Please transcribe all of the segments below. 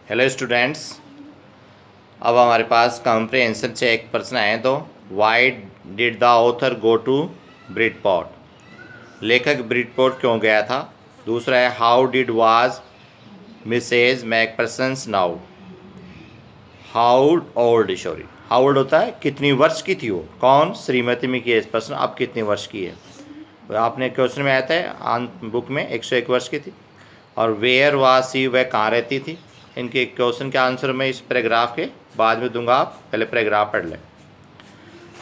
Hello students, अब हमारे पास comprehension check प्रश्न आए। तो why did the author go to Bridport, लेखक ब्रिटपोर्ट क्यों गया था। दूसरा है how did was Mrs McPherson's now, how old होता है कितनी वर्ष की थी वो, कौन, श्रीमती मिसेज पर्सन अब कितने वर्ष की है। तो आपने क्वेश्चन में आया था बुक में 101 वर्ष की थी। और वेयर वाज सी, वह कहाँ रहती थी। इनके क्वेश्चन के आंसर मैं इस पैराग्राफ के बाद में दूंगा, आप पहले पैराग्राफ पढ़ लें।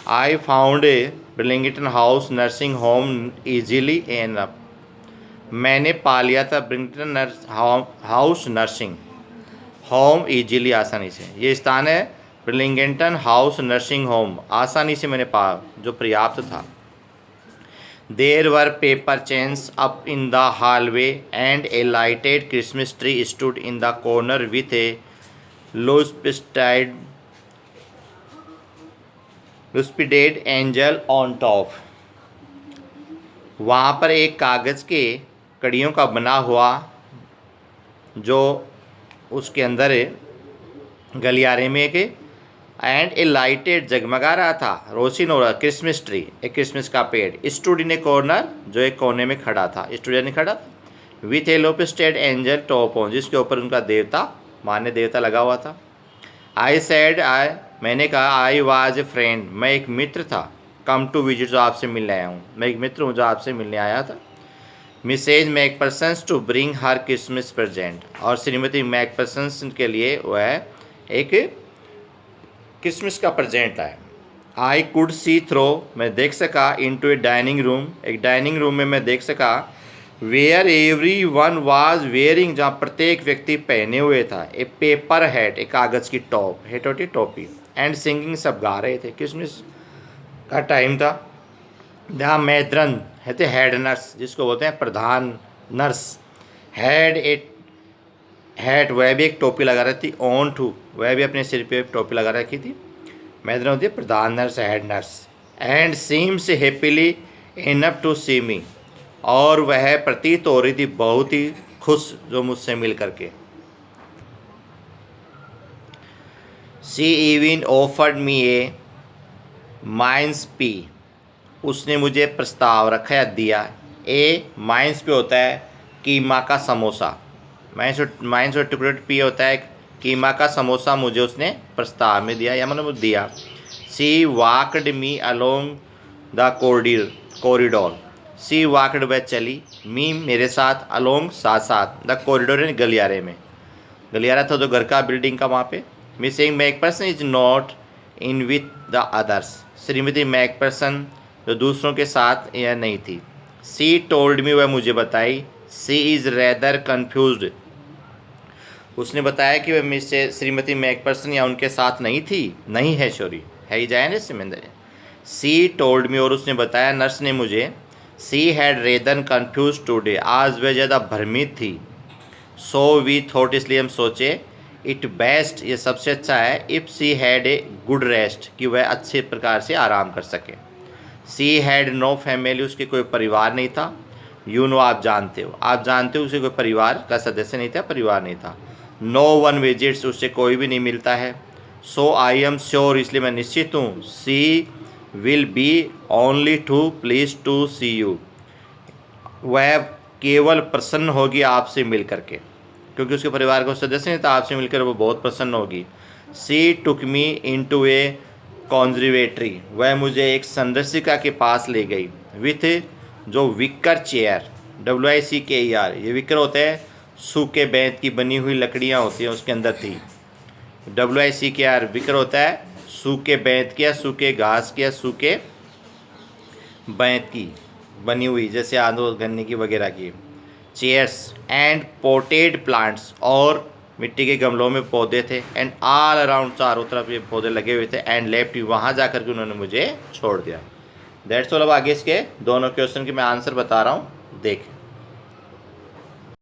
I found a Brillington house nursing home easily enough, मैंने पा लिया था Brillington house nursing home easily, आसानी से। ये स्थान है ब्रिलिंगटन हाउस नर्सिंग होम, आसानी से मैंने पा, जो पर्याप्त था। There were paper chains up in the hallway and a lighted Christmas tree stood in the corner with a luspided angel on top. वहाँ पर एक कागज़ के कड़ियों का बना हुआ जो उसके अंदर गलियारे में एक एंड ए लाइटेड जगमगा रहा था, रोशन हो रहा, क्रिसमस ट्री, एक क्रिसमस का पेड़, स्टूड इन ए कॉर्नर, जो एक कोने में खड़ा था, स्टूडियो ने खड़ा था, with a lopsided angel top on, जिसके ऊपर उनका देवता, मान्य देवता लगा हुआ था। आई सेड, मैंने कहा, आई वाज ए फ्रेंड, मैं एक मित्र था, कम टू विजिट, जो आपसे मिलने आया हूँ, मैं एक मित्र हूँ जो आपसे मिलने आया था। Mrs McPherson's to bring her Christmas present, और श्रीमती मैकपर्सन्स के लिए वह एक क्रिसमस का प्रेजेंट है। आई कुड सी थ्रो, मैं देख सका, इनटू ए डाइनिंग रूम, एक डाइनिंग रूम में मैं देख सका, where everyone was wearing, जहाँ प्रत्येक व्यक्ति पहने हुए था, ए पेपर हैट, एक कागज़ की टॉप, हेट होती टोपी, एंड सिंगिंग, सब गा रहे थे, क्रिसमस का टाइम था। जहाँ मैद्रन है थे हेड नर्स, जिसको बोलते हैं प्रधान नर्स, हैड ए हैट, वह भी एक टोपी लगा रही थी, ऑन टू, वह भी अपने सिर पे टोपी लगा रखी थी, मैदन होती है प्रधान nurse, head nurse, and seems happily enough to see me, और वह प्रतीत हो रही थी बहुत ही खुश जो मुझसे मिल करके। सी इवन ऑफर्ड मी ए माइंस पी, उसने मुझे प्रस्ताव रखा या दिया, ए माइंस पे होता है कीमा का समोसा, माइंस और टुकड़े पी होता है कीमा का समोसा, मुझे उसने प्रस्ताव में दिया या मतलब दिया। सी वाकड मी अलोंग द कॉरिडोर, सी वाकड, वह चली, मी मेरे साथ, अलोंग साथ साथ, द कॉरिडोर यानी गलियारे में, गलियारा था जो घर का बिल्डिंग का वहाँ पे। Missing McPherson is not in with the others, श्रीमती मैकपर्सन जो दूसरों के साथ यह नहीं थी। सी टोल्ड मी, वह मुझे बताई, सी इज़ रेदर कन्फ्यूज्ड, उसने बताया कि वह मिस्टर श्रीमती मैकपर्सन या उनके साथ नहीं थी, नहीं है, सॉरी है ही जाए ना सिमेंदर। सी टोल्ड मी, और उसने बताया, नर्स ने मुझे, she had rather confuse today, आज वह ज़्यादा भ्रमित थी। सो वी थॉट, इसलिए हम सोचे, इट बेस्ट, ये सबसे अच्छा है, if she had a good rest, कि वह अच्छे प्रकार से आराम कर सके। सी हैड नो फैमिली, उसके कोई परिवार नहीं था। यू नो, आप जानते हो उसे कोई परिवार का सदस्य नहीं था, परिवार नहीं था। नो वन विजिट्स, उससे कोई भी नहीं मिलता है। सो आई एम श्योर, इसलिए मैं निश्चित हूँ, she will be only too pleased to see you, वह केवल प्रसन्न होगी आपसे मिल करके, क्योंकि उसके परिवार का सदस्य नहीं था, आपसे मिलकर वो बहुत प्रसन्न होगी। सी टुक मी इन टू ए कॉन्जर्वेटरी, वह मुझे एक संदर्शिका के पास ले गई, विथ, जो विकर चेयर, WICKER, ये विकर होते हैं सूखे बेंत की बनी हुई लकड़ियाँ होती हैं, उसके अंदर थी। WICKER विकर होता है सूखे बेंत की या सूखे घास की या सूखे बेंत की बनी हुई, जैसे आंदो गन्ने की वगैरह की। चेयर्स एंड पोटेड प्लांट्स, और मिट्टी के गमलों में पौधे थे, एंड ऑल अराउंड, चारों तरफ ये पौधे लगे हुए थे, एंड लेफ्ट, वहाँ जा कर के उन्होंने मुझे छोड़ दिया। That's all. अब आगे इसके दोनों क्वेश्चन के मैं आंसर बता रहा हूँ, देख।